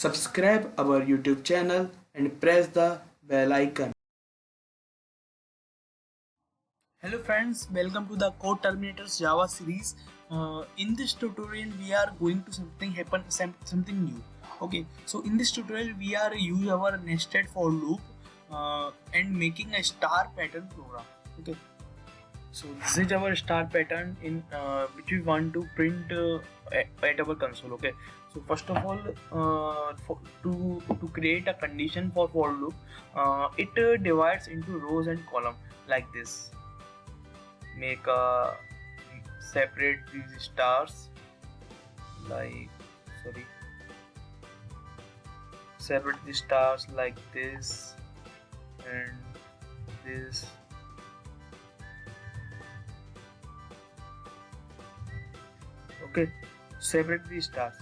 subscribe our YouTube channel and press the bell icon. Hello friends, welcome to the Code Terminators Java series. In this tutorial we are going to something new. Okay, so in this tutorial we are use our nested for loop and making a star pattern program. Okay, so this is our star pattern in which we want to print at our console. Okay, so first of all, to create a condition for loop, it divides into rows and column like this. Make a separate these stars separate the stars like this and this. Okay, separate the stars,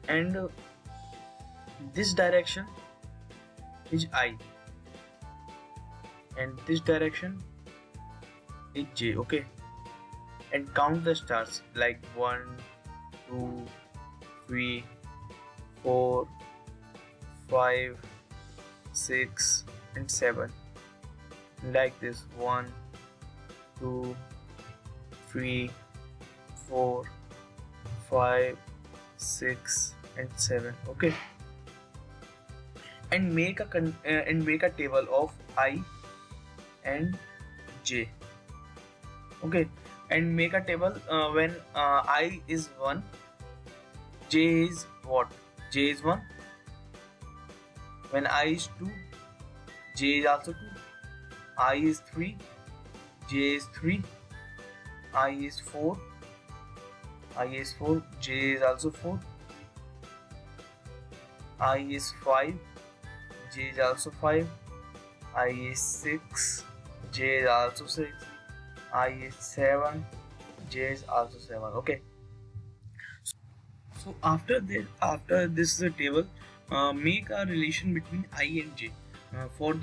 and this direction is I and this direction is J. Okay, and count the stars like 1, 2, 3, 4, 5, 6 and 7 like this. 1, 2, 3, 4, 5, 6 and 7. Okay, and make a table of I and J. Okay, and make a table when I is 1, J is what? J is 1. When I is 2, J is also 2. I is 3, J is 3. I is 4, J is also 4. I is 5, J is also 5. I is 6, J is also 6. I is 7, J is also 7. Okay, so after this table, make a relation between I and J for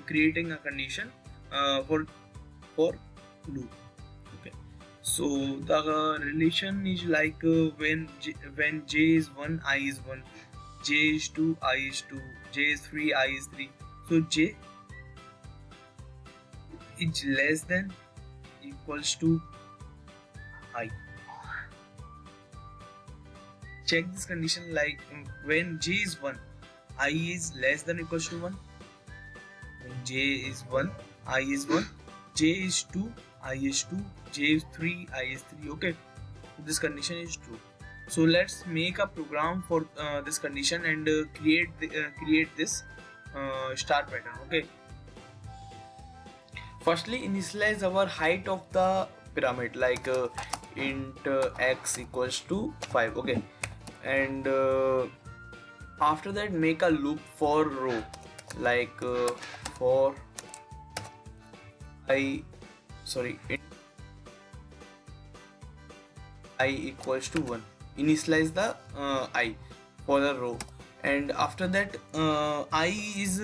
creating a condition for loop. Okay, so the relation is like when J is 1, I is 1, J is 2, I is 2, J is 3, I is 3. So J is less than equals to I. Check this condition like when J is 1, I is less than equals to 1. When J is 1, I is 1, J is 2, I is 2, J is 3, I is 3. Okay, so this condition is true. So let's make a program for this condition and create this star pattern. Okay, firstly initialize our height of the pyramid like int x equals to 5. Okay, and after that make a loop for row like for int I equals to 1. Initialize the I for the row, and after that I is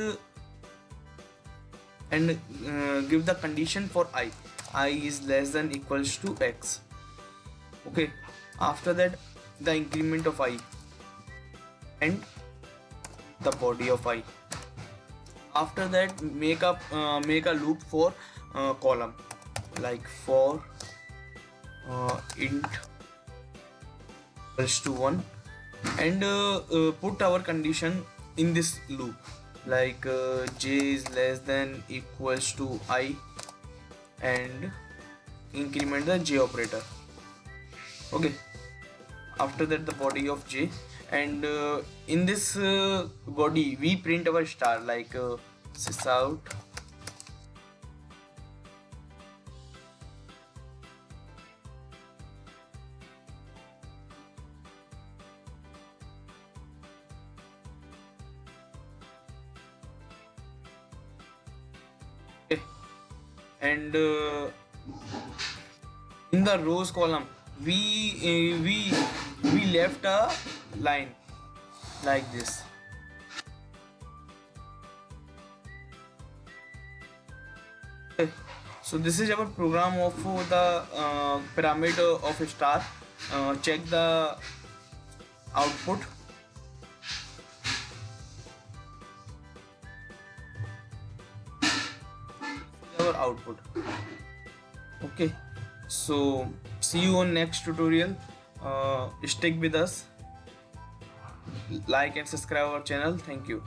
and give the condition for I is less than equals to x. Okay, after that the increment of I and the body of I. After that make a loop for column like for int equals to 1, and put our condition in this loop like J is less than equals to I and increment the J operator. Okay, after that the body of J, and in this body we print our star like sysout and in the rows column we left a line like this. So this is our program of the parameter of a star. Check the output. our output. Okay, so see you on next tutorial. Stick with us, like and subscribe our channel. Thank you.